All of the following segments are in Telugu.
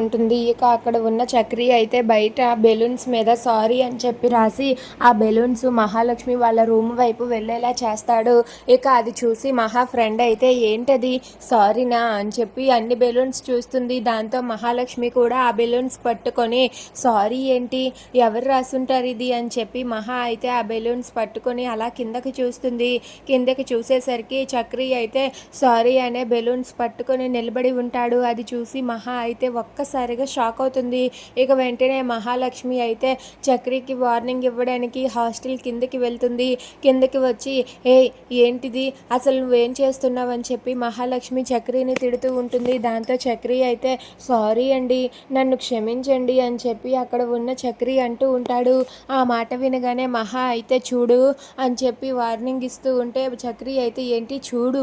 ఉంటుంది. ఇక అక్కడ ఉన్న చక్రి అయితే బయట బెలూన్స్ మీద సారీ అని చెప్పి రాసి ఆ బెలూన్స్ మహాలక్ష్మి వాళ్ళ రూమ్ వైపు వెళ్ళేలా చేస్తాడు. ఇక అది చూసి మహా ఫ్రెండ్ అయితే ఏంటది సారీనా అని చెప్పి అన్ని బెలూన్స్ చూస్తుంది. దాంతో మహాలక్ష్మి కూడా ఆ బెలూన్స్ పట్టుకొని సారీ ఏంటి, ఎవరు రాసుంటారు ఇది అని చెప్పి మహా అయితే ఆ బెలూన్స్ పట్టుకొని అలా కిందకి చూస్తుంది. కిందకి చూసేసరికి చక్రి అయితే సారీ అనే బెలూన్స్ పట్టుకొని నిలబడి ఉంటాడు. అది చూసి మహా అయితే ఒక్కసారిగా షాక్ అవుతుంది. ఇక వెంటనే మహాలక్ష్మి అయితే చక్రికి వార్నింగ్ ఇవ్వడానికి హాస్టల్ కిందకి వెళ్తుంది. కిందకి వచ్చి ఏ ఏంటిది అసలు నువ్వేం చేస్తున్నావు అని చెప్పి మహాలక్ష్మి చక్రిని తిడుతూ ఉంటుంది. దాంతో చక్రి అయితే సారీ అండి, నన్ను క్షమించండి అని చెప్పి అక్కడ ఉన్న చక్రి అంటూ ఉంటాడు. ఆ మాట వినగానే మహా అయితే చూడు అని చెప్పి వార్నింగ్ ఇస్తూ ఉంటే చక్రి అయితే ఏంటి చూడు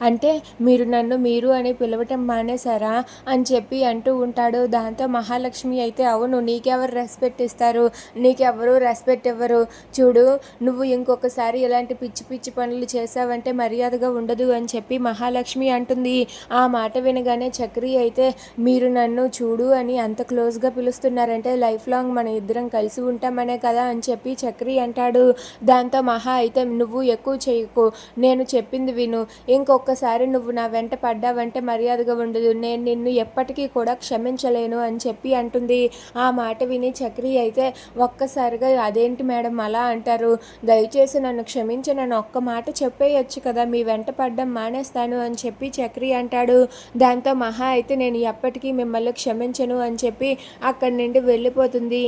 అంటే మీరు అని పిలవటం మానేశారా అని చెప్పి అంటూ ఉంటాడు. దాంతో మహాలక్ష్మి అయితే అవును, నీకెవరు రెస్పెక్ట్ ఇస్తారు, నీకెవరు రెస్పెక్ట్ ఇవ్వరు, చూడు నువ్వు ఇంకొకసారి ఇలాంటి పిచ్చి పిచ్చి పనులు చేసావంటే మర్యాదగా ఉండదు అని చెప్పి మహాలక్ష్మి అంటుంది. ఆ మాట వినగానే చక్రి అయితే మీరు నన్ను చూడు అని అంత క్లోజ్గా పిలుస్తున్నారంటే లైఫ్ లాంగ్ మన ఇద్దరం కలిసి ఉంటామనే కదా అని చెప్పి చక్రి అంటాడు. దాంతో మహా అయితే నువ్వు ఎక్కువ చేయకు, నేను చెప్పింది విను, ఇంకొకసారి నువ్వు నా వెంట పడ్డావంటే మర్యాదగా ఉండదు, నేను నిన్ను ఎప్పటికీ కూడా క్షమించలేను అని చెప్పి అంటుంది. ఆ మాట విని చక్రి అయితే ఒక్కసారిగా అదేంటి మేడం అలా అంటారు, దయచేసి నన్ను క్షమించి నన్ను ఒక్క మాట చెప్పేయచ్చు కదా, మీ వెంట పడ్డం మానేస్తాను అని చెప్పి చక్రి అంటాడు. దాంతో మహా అయితే నేను ఎప్పటికీ మిమ్మల్ని క్షమించను అని చెప్పి అక్కడి నుండి వెళ్ళిపోతుంది.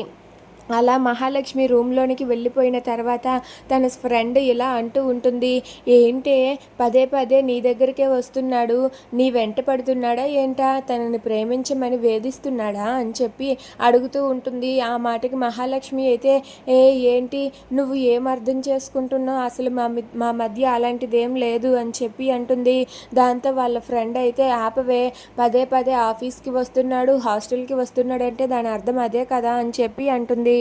అలా మహాలక్ష్మి రూమ్లోనికి వెళ్ళిపోయిన తర్వాత తన ఫ్రెండ్ ఇలా అంటూ ఉంటుంది, ఏంటే పదే పదే నీ దగ్గరికే వస్తున్నాడు, నీ వెంట పడుతున్నాడా ఏంటా, తనని ప్రేమించమని వేధిస్తున్నాడా అని చెప్పి అడుగుతూ ఉంటుంది. ఆ మాటకి మహాలక్ష్మి అయితే ఏంటి నువ్వు ఏం అర్థం చేసుకుంటున్నావు, అసలు మా మధ్య అలాంటిదేం లేదు అని చెప్పి అంటుంది. దాంతో వాళ్ళ ఫ్రెండ్ అయితే ఆపవే, పదే పదే ఆఫీస్కి వస్తున్నాడు హాస్టల్కి వస్తున్నాడంటే దాని అర్థం అదే కదా అని చెప్పి అంటుంది.